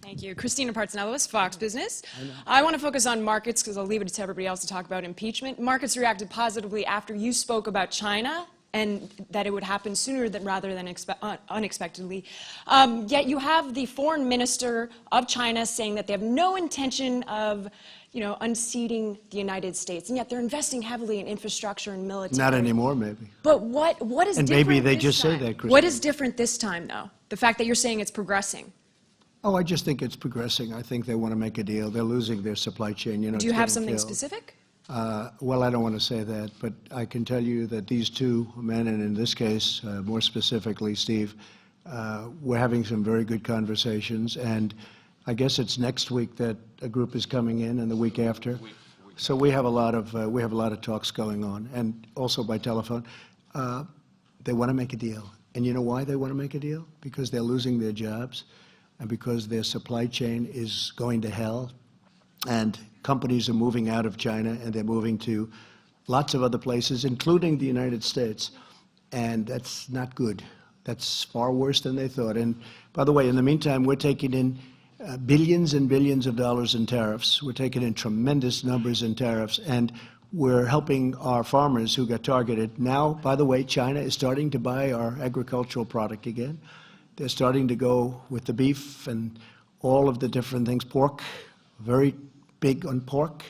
Thank you. Christina Partsinevelos, Fox Business. I want to focus on markets because I'll leave it to everybody else to talk about impeachment. Markets reacted positively after you spoke about China and that it would happen sooner rather than unexpectedly. Yet you have the foreign minister of China saying that they have no intention of unseating the United States, and yet they're investing heavily in infrastructure and military. Not anymore, maybe. But what is and different maybe they this just time? say that, Christina. What is different this time, though? The fact that you're saying it's progressing. Oh, I just think it's progressing. I think they want to make a deal. They're losing their supply chain. Do you have something specific? Well, I don't want to say that, but I can tell you that these two men, and in this case, more specifically, Steve, we're having some very good conversations, and I guess it's next week that a group is coming in, and the week after. So we have a lot of talks going on, and also by telephone. They want to make a deal, and you know why they want to make a deal? Because they're losing their jobs, and because their supply chain is going to hell, and companies are moving out of China, and they're moving to lots of other places, including the United States, and that's not good. That's far worse than they thought. And by the way, in the meantime, we're taking in billions and billions of dollars in tariffs. We're taking in tremendous numbers in tariffs, and we're helping our farmers who got targeted. Now, by the way, China is starting to buy our agricultural product again. They're starting to go with the beef and all of the different things. Pork, very big on pork.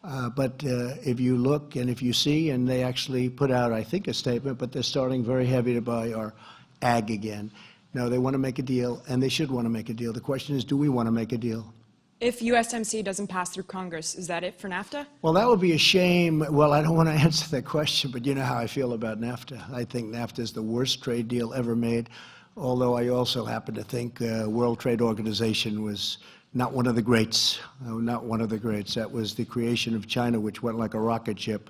But if you look and if you see, and they actually put out, I think, a statement, but they're starting very heavy to buy our ag again. No, they want to make a deal, and they should want to make a deal. The question is, do we want to make a deal? If USMCA doesn't pass through Congress, is that it for NAFTA? Well, that would be a shame. Well, I don't want to answer that question, but you know how I feel about NAFTA. I think NAFTA is the worst trade deal ever made, although I also happen to think World Trade Organization was not one of the greats. Not one of the greats. That was the creation of China, which went like a rocket ship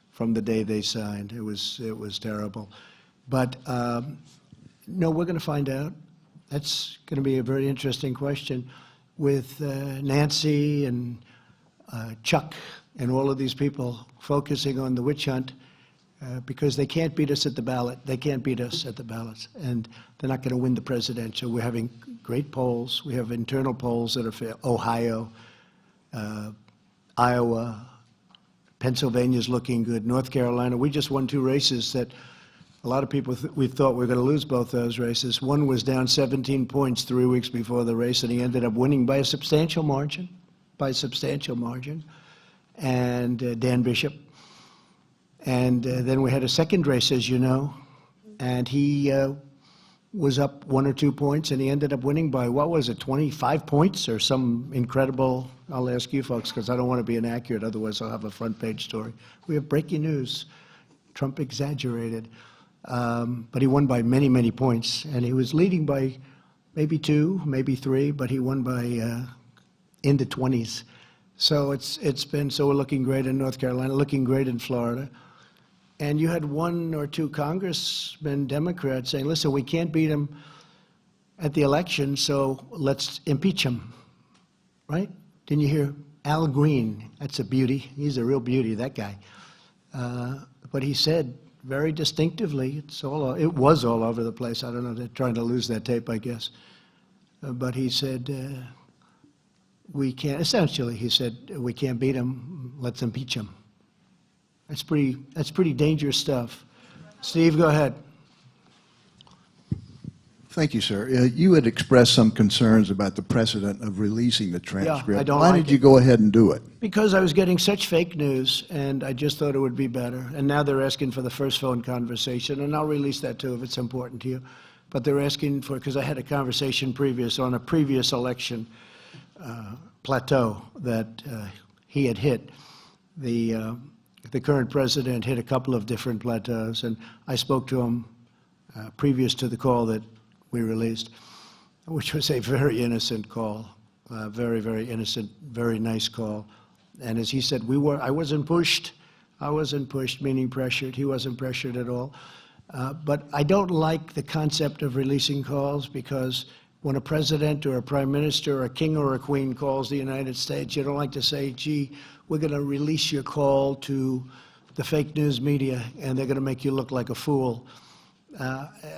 from the day they signed. It was terrible. But no, we're going to find out. That's going to be a very interesting question with Nancy and Chuck and all of these people focusing on the witch hunt because they can't beat us at the ballot. They can't beat us at the ballots, and they're not going to win the presidential. We're having great polls. We have internal polls that are Ohio, Iowa, Pennsylvania's looking good. North Carolina, we just won 2 races that a lot of people we thought we were going to lose both those races. One was down 17 points 3 weeks before the race, and he ended up winning by a substantial margin, and Dan Bishop. And then we had a second race, as you know, and he was up 1 or 2 points, and he ended up winning by, what was it, 25 points or some incredible, I'll ask you folks, because I don't want to be inaccurate, otherwise I'll have a front page story. We have breaking news. Trump exaggerated. But he won by many, many points, and he was leading by maybe 2, maybe 3, but he won by in the 20s. So so we're looking great in North Carolina, looking great in Florida. And you had 1 or 2 congressmen, Democrats, saying, listen, we can't beat him at the election, so let's impeach him, right? Didn't you hear Al Green? That's a beauty. He's a real beauty, that guy. But he said very distinctively, it was all over the place. I don't know, they're trying to lose that tape, I guess. But he said, we can't, essentially, he said, we can't beat him, let's impeach him. That's pretty dangerous stuff. Steve, go ahead. Thank you, sir. You had expressed some concerns about the precedent of releasing the transcript. Yeah, I don't Why like did you go ahead and do it? Because I was getting such fake news, and I just thought it would be better. And now they're asking for the first phone conversation, and I'll release that too if it's important to you. But they're asking for, because I had a conversation previous on a previous election plateau that he had hit. The current president hit a couple of different plateaus, and I spoke to him previous to the call that we released, which was a very innocent call, very, very innocent, very nice call. And as he said, I wasn't pushed. I wasn't pushed, meaning pressured. He wasn't pressured at all. But I don't like the concept of releasing calls, because when a president or a prime minister or a king or a queen calls the United States, you don't like to say, gee, we're going to release your call to the fake news media, and they're going to make you look like a fool.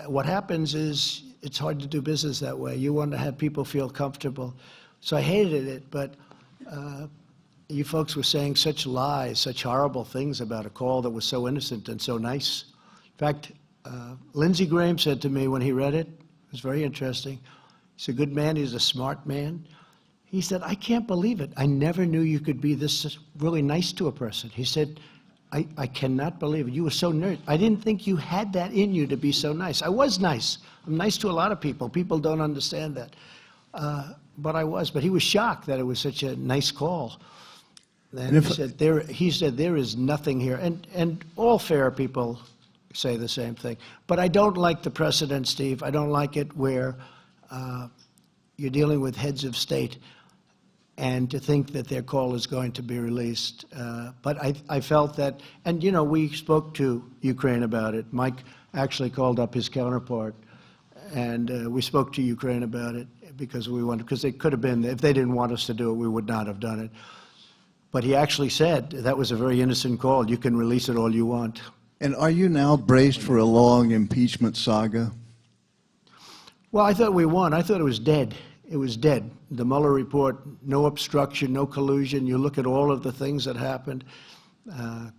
What happens is it's hard to do business that way. You want to have people feel comfortable. So I hated it, but you folks were saying such lies, such horrible things about a call that was so innocent and so nice. In fact, Lindsey Graham said to me when he read it, it was very interesting, he's a good man, he's a smart man. He said, I can't believe it. I never knew you could be this really nice to a person. He said, I cannot believe it. You were so nice. I didn't think you had that in you to be so nice. I was nice. I'm nice to a lot of people. People don't understand that. But I was. But he was shocked that it was such a nice call. And he said, there is nothing here. And all fair people say the same thing. But I don't like the precedent, Steve. I don't like it where you're dealing with heads of state and to think that their call is going to be released. But I felt that, and, you know, we spoke to Ukraine about it. Mike actually called up his counterpart, and we spoke to Ukraine about it because we wanted, because it could have been, if they didn't want us to do it, we would not have done it. But he actually said that was a very innocent call. You can release it all you want. And are you now braced for a long impeachment saga? Well, I thought we won. I thought it was dead. It was dead. The Mueller report, no obstruction, no collusion. You look at all of the things that happened.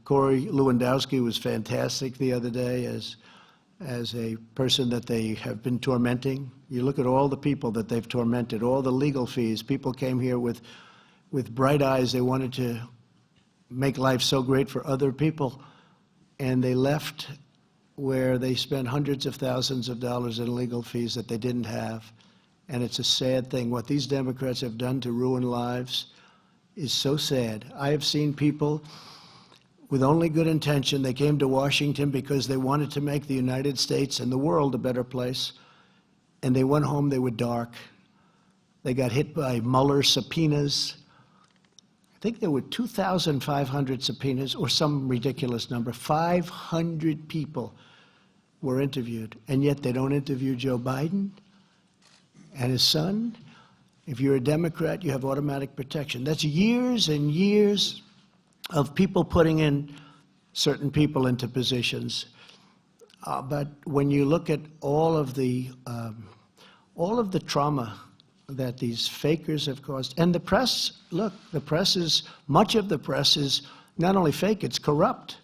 Corey Lewandowski was fantastic the other day as a person that they have been tormenting. You look at all the people that they've tormented, all the legal fees. People came here with bright eyes. They wanted to make life so great for other people, and they left where they spent hundreds of thousands of dollars in legal fees that they didn't have. And it's a sad thing. What these Democrats have done to ruin lives is so sad. I have seen people with only good intention. They came to Washington because they wanted to make the United States and the world a better place. And they went home, they were dark. They got hit by Mueller subpoenas. I think there were 2,500 subpoenas, or some ridiculous number. 500 people were interviewed, and yet they don't interview Joe Biden and his son. If you're a Democrat, you have automatic protection. That's years and years of people putting in certain people into positions. But when you look at all of the trauma that these fakers have caused, and the press, look, the press is, much of the press is not only fake, it's corrupt.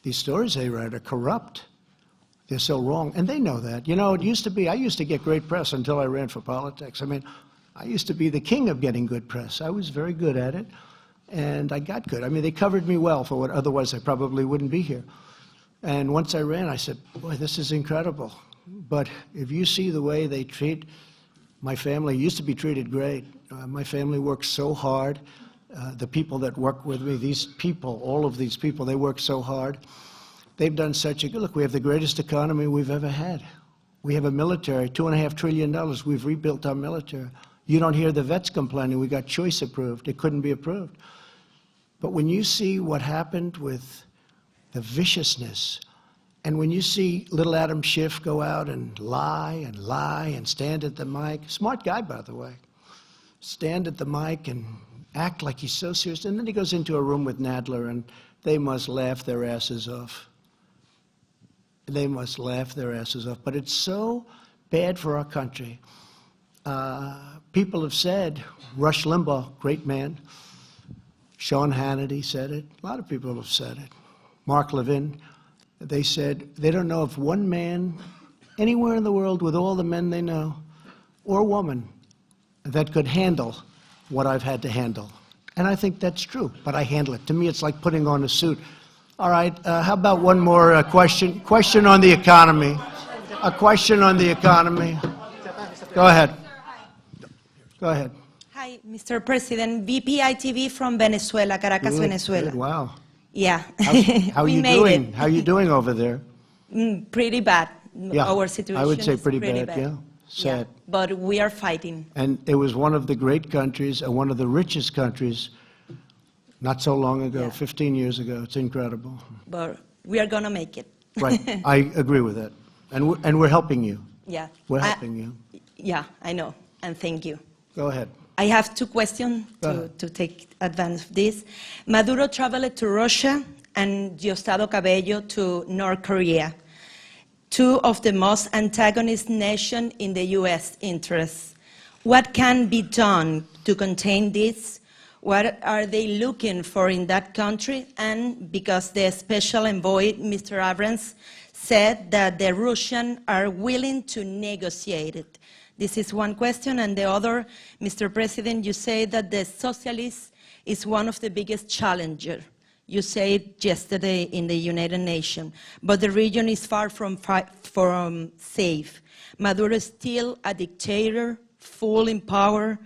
These stories they write are corrupt. They're so wrong, and they know that. You know, it used to be, I used to get great press until I ran for politics. I mean, I used to be the king of getting good press. I was very good at it, and I got good. I mean, they covered me well for what otherwise I probably wouldn't be here. And once I ran, I said, boy, this is incredible. But if you see the way they treat my family, used to be treated great. My family works so hard. The people that work with me, these people, all of these people, they work so hard. They've done such a good, look, we have the greatest economy we've ever had. We have a military, $2.5 trillion. We've rebuilt our military. You don't hear the vets complaining. We got choice approved. It couldn't be approved. But when you see what happened with the viciousness, and when you see little Adam Schiff go out and lie and stand at the mic, smart guy, by the way, stand at the mic and act like he's so serious, and then he goes into a room with Nadler, and they must laugh their asses off. They must laugh their asses off. But it's so bad for our country. People have said, Rush Limbaugh, great man, Sean Hannity said it, a lot of people have said it, Mark Levin, they said they don't know if one man anywhere in the world with all the men they know, or woman, that could handle what I've had to handle. And I think that's true, but I handle it. To me, it's like putting on a suit. All right, how about one more question? Question on the economy. A question on the economy. Go ahead. Go ahead. Hi, Mr. President. VPI-TV from Venezuela, Caracas, Venezuela. Good, wow. Yeah. How are you doing? How are you doing over there? Pretty bad. Yeah, Our situation I would say is pretty bad, yeah. Sad. Yeah, but we are fighting. And it was one of the great countries and one of the richest countries not so long ago, Yeah. 15 years ago. It's incredible. But we are going to make it. Right. I agree with that. And we're helping you. Yeah. We're helping you. Yeah, I know. And thank you. Go ahead. I have two questions to take advantage of this. Maduro traveled to Russia and Diosdado Cabello to North Korea, two of the most antagonist nations in the U.S. interests. What can be done to contain this? What are they looking for in that country? And because the special envoy, Mr. Abrams, said that the Russians are willing to negotiate it. This is one question. And the other, Mr. President, you say that the socialists is one of the biggest challengers. You said yesterday in the United Nations, but the region is far from safe. Maduro is still a dictator, full in power,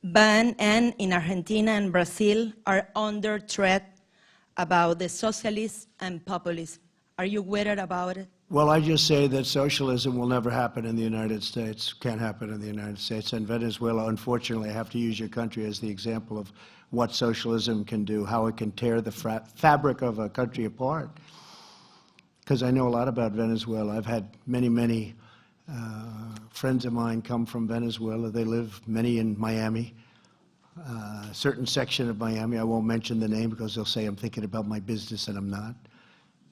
and in Argentina and Brazil are under threat about the socialists and populists. Are you worried about it? Well, I just say that socialism will never happen in the United States, can't happen in the United States. And Venezuela, unfortunately, I have to use your country as the example of what socialism can do, how it can tear the fabric of a country apart. Because I know a lot about Venezuela. I've had many friends of mine come from Venezuela. They live, many in Miami, a certain section of Miami. I won't mention the name because they'll say I'm thinking about my business, and I'm not.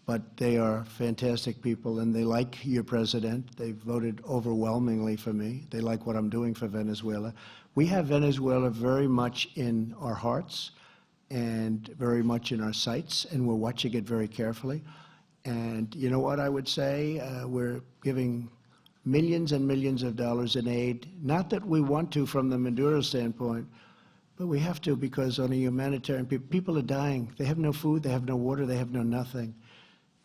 But they are fantastic people, and they like your president. They voted overwhelmingly for me. They like what I'm doing for Venezuela. We have Venezuela very much in our hearts and very much in our sights, and we're watching it very carefully. And you know what I would say? We're giving millions and millions of dollars in aid, not that we want to from the Maduro standpoint, but we have to because on a humanitarian, people are dying. They have no food, they have no water, they have no nothing.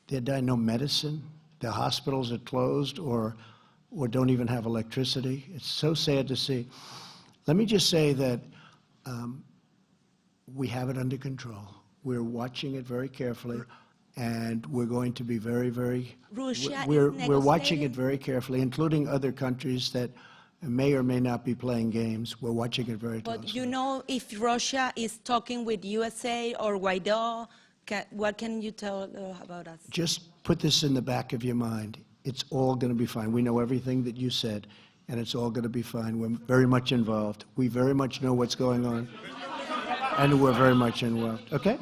They're dying, no medicine. Their hospitals are closed or don't even have electricity. It's so sad to see. Let me just say that we have it under control. We're watching it very carefully, and we're going to be very we're watching it very carefully, including other countries that may or may not be playing games. We're watching it very closely. But you know if Russia is talking with USA or Guaido, what can you tell about us? Just put this in the back of your mind. It's all going to be fine. We know everything that you said, and it's all going to be fine. We're very much involved. We very much know what's going on, and we're very much involved. Okay?